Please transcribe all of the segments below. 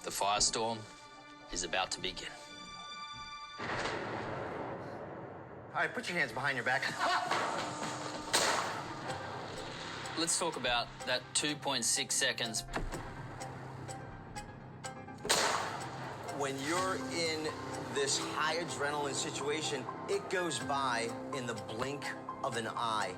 The firestorm is about to begin. All right, put your hands behind your back. Let's talk about that 2.6 seconds. When you're in this high adrenaline situation, it goes by in the blink of an eye.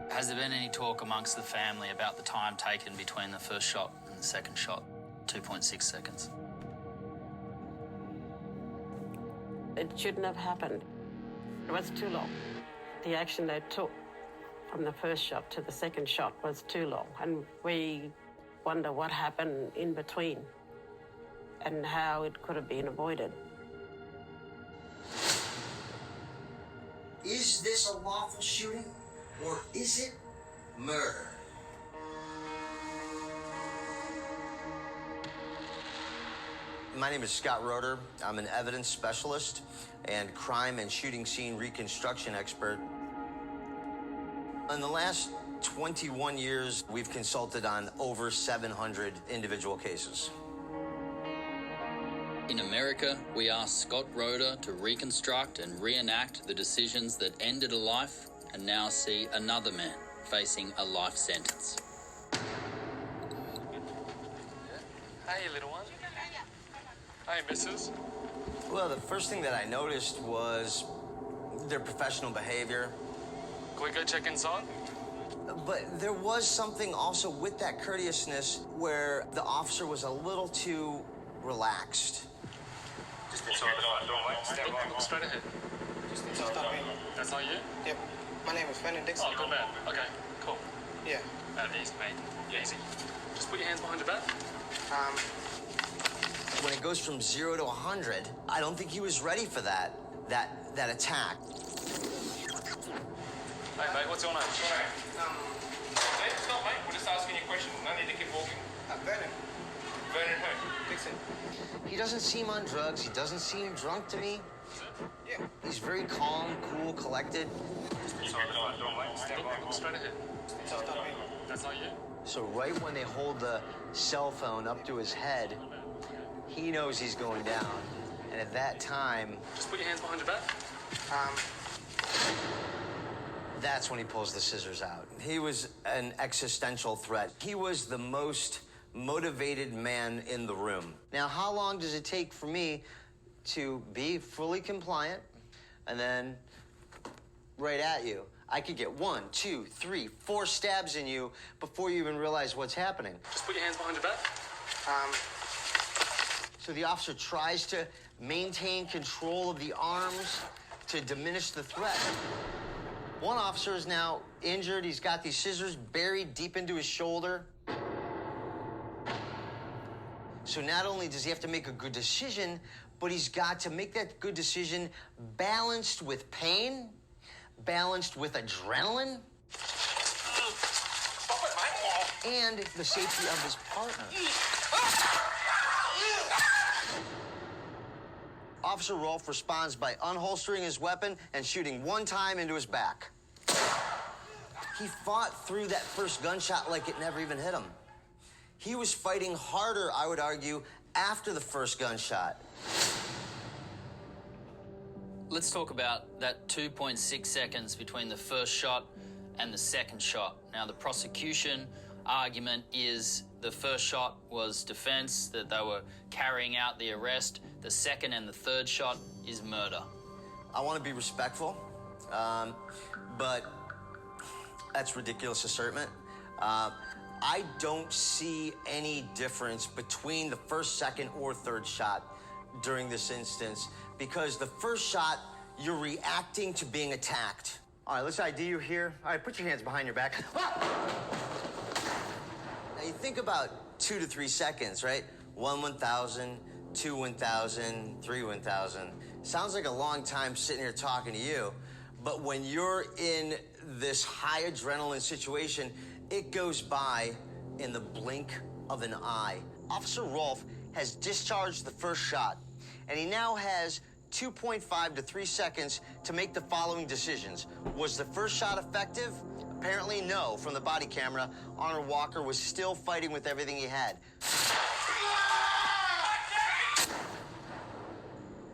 Has there been any talk amongst the family about the time taken between the first shot and the second shot? 2.6 seconds. It shouldn't have happened. It was too long. The action they took from the first shot to the second shot was too long, and we wonder what happened in between and how it could have been avoided. Is this a lawful shooting, or is it murder? My name is Scott Roeder. I'm an evidence specialist and crime and shooting scene reconstruction expert. In the last 21 years, we've consulted on over 700 individual cases. In America, we asked Scott Roeder to reconstruct and reenact the decisions that ended a life and now see another man facing a life sentence. Hey, little one. Hey, missus. Well, the first thing that I noticed was their professional behavior. Can we go check inside? But there was something also with that courteousness where the officer was a little too relaxed. Just inside the front door, mate. Look straight ahead. Just inside. That's not you? Yep. My name is Fenton Dixon. Oh, good man. Okay, cool. Yeah. Easy, mate. Easy. Just put your hands behind your back. When it goes from 0 to 100, I don't think he was ready for that attack. Hey, mate, what's your name? Hey, stop, mate. We're just asking you a question. No need to keep walking. Vernon. Vernon who? Dixon. He doesn't seem on drugs. He doesn't seem drunk to me. Yeah. He's very calm, cool, collected. Look straight ahead. That's not you? So right when they hold the cell phone up to his head, he knows he's going down. And at that time, Just put your hands behind your back. that's when he pulls the scissors out. He was an existential threat. He was the most motivated man in the room. Now, how long does it take for me to be fully compliant and then right at you? I could get 1, 2, 3, 4 stabs in you before you even realize what's happening. Just put your hands behind your back. So the officer tries to maintain control of the arms to diminish the threat. One officer is now injured. He's got these scissors buried deep into his shoulder. So not only does he have to make a good decision, but he's got to make that good decision balanced with pain, balanced with adrenaline, and the safety of his partner. Officer Rolfe responds by unholstering his weapon and shooting 1 time into his back. He fought through that first gunshot like it never even hit him. He was fighting harder, I would argue, after the first gunshot. Let's talk about that 2.6 seconds between the first shot and the second shot. Now, the prosecution argument is the first shot was defense, that they were carrying out the arrest. The second and the third shot is murder. I want to be respectful, but that's ridiculous assertment. I don't see any difference between the first, second, or third shot during this instance, because the first shot, you're reacting to being attacked. All right, let's ID you here. All right, put your hands behind your back. You think about 2 to 3 seconds, right? 1 1,000, 2 1,000, 3 1,000. Sounds like a long time sitting here talking to you, but when you're in this high adrenaline situation, it goes by in the blink of an eye. Officer Rolfe has discharged the first shot, and he now has 2.5 to 3 seconds to make the following decisions. Was the first shot effective? Apparently no. From the body camera, Arnold Walker was still fighting with everything he had.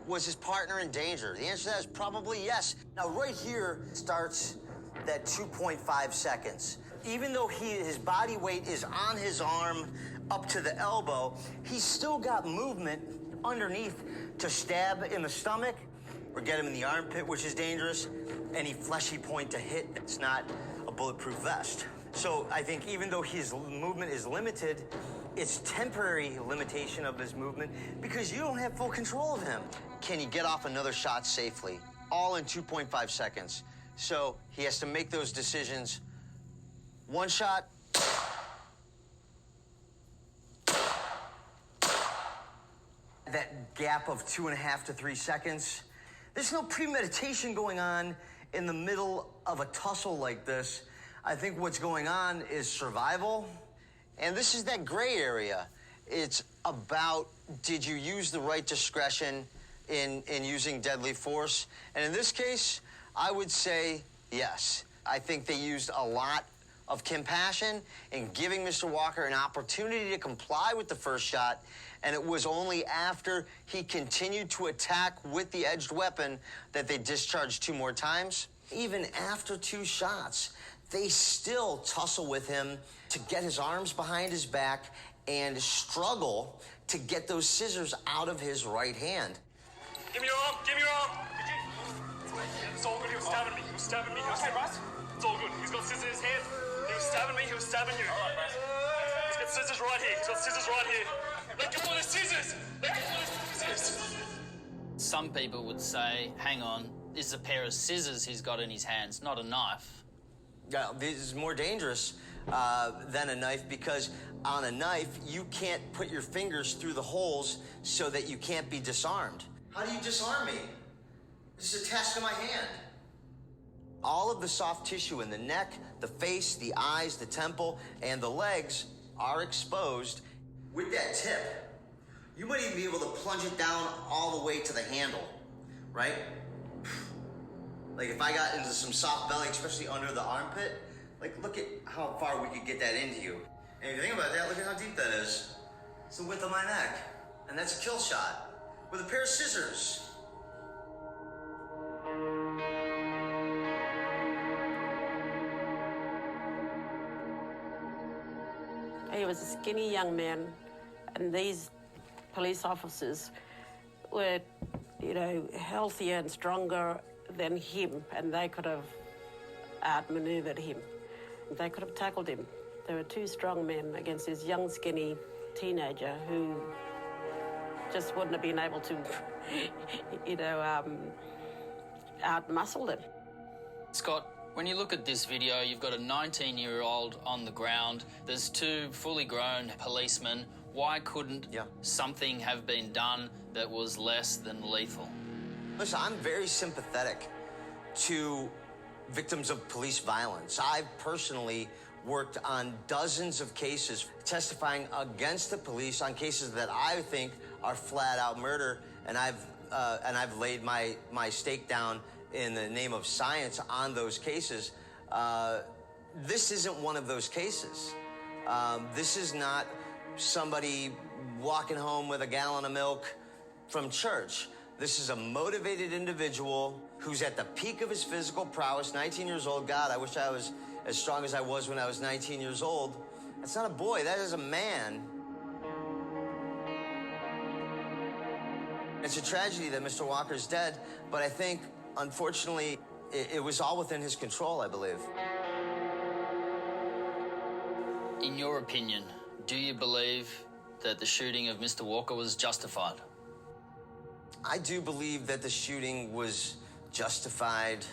Was his partner in danger? The answer to that is probably yes. Now, right here starts that 2.5 seconds. Even though his body weight is on his arm up to the elbow, he's still got movement underneath to stab in the stomach or get him in the armpit, which is dangerous. Any fleshy point to hit, it's not a bulletproof vest. So I think even though his movement is limited, it's temporary limitation of his movement because you don't have full control of him. Can he get off another shot safely? All in 2.5 seconds. So he has to make those decisions. One shot. That gap of 2.5 to 3 seconds. There's no premeditation going on in the middle of a tussle like this. I think what's going on is survival. And this is that gray area. It's about, did you use the right discretion in using deadly force? And in this case, I would say yes. I think they used a lot of compassion in giving Mr. Walker an opportunity to comply with the first shot, and it was only after he continued to attack with the edged weapon that they discharged 2 more times. Even after 2 shots, they still tussle with him to get his arms behind his back and struggle to get those scissors out of his right hand. Give me your arm, give me your arm. It's all good, he was stabbing me, he was stabbing me. Okay, Russ? It's all good, he's got scissors in his hand. He was stabbing me, he was stabbing you. All right, Russ. He's got scissors right here, he's got scissors right here. Let go of the scissors! Let go of the scissors! Some people would say, hang on, this is a pair of scissors he's got in his hands, not a knife. Yeah, this is more dangerous than a knife because on a knife, you can't put your fingers through the holes so that you can't be disarmed. How do you disarm me? This is attached to my hand. All of the soft tissue in the neck, the face, the eyes, the temple, and the legs are exposed. With that tip, you might even be able to plunge it down all the way to the handle, right? Like if I got into some soft belly, especially under the armpit, like look at how far we could get that into you. And if you think about that, look at how deep that is. It's the width of my neck. And that's a kill shot with a pair of scissors. He was a skinny young man, and these police officers were, you know, healthier and stronger than him, and they could have outmaneuvered him. They could have tackled him. There were 2 strong men against this young, skinny teenager who just wouldn't have been able to, you know, outmuscle them. Scott, when you look at this video, you've got a 19-year-old on the ground. There's 2 fully grown policemen. Why couldn't something have been done that was less than lethal? Listen, I'm very sympathetic to victims of police violence. I've personally worked on dozens of cases testifying against the police on cases that I think are flat-out murder, and I've laid my stake down in the name of science on those cases. This isn't one of those cases. This is not somebody walking home with a gallon of milk from church. This is a motivated individual who's at the peak of his physical prowess, 19 years old. God, I wish I was as strong as I was when I was 19 years old. That's not a boy, that is a man. It's a tragedy that Mr. Walker's dead, but I think, unfortunately, it was all within his control, I believe. In your opinion, do you believe that the shooting of Mr. Walker was justified? I do believe that the shooting was justified,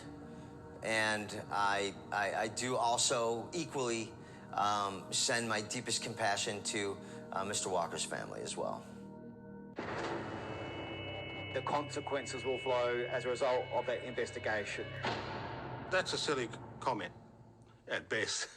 and I do also equally send my deepest compassion to Mr. Walker's family as well. The consequences will flow as a result of that investigation. That's a silly comment, at best.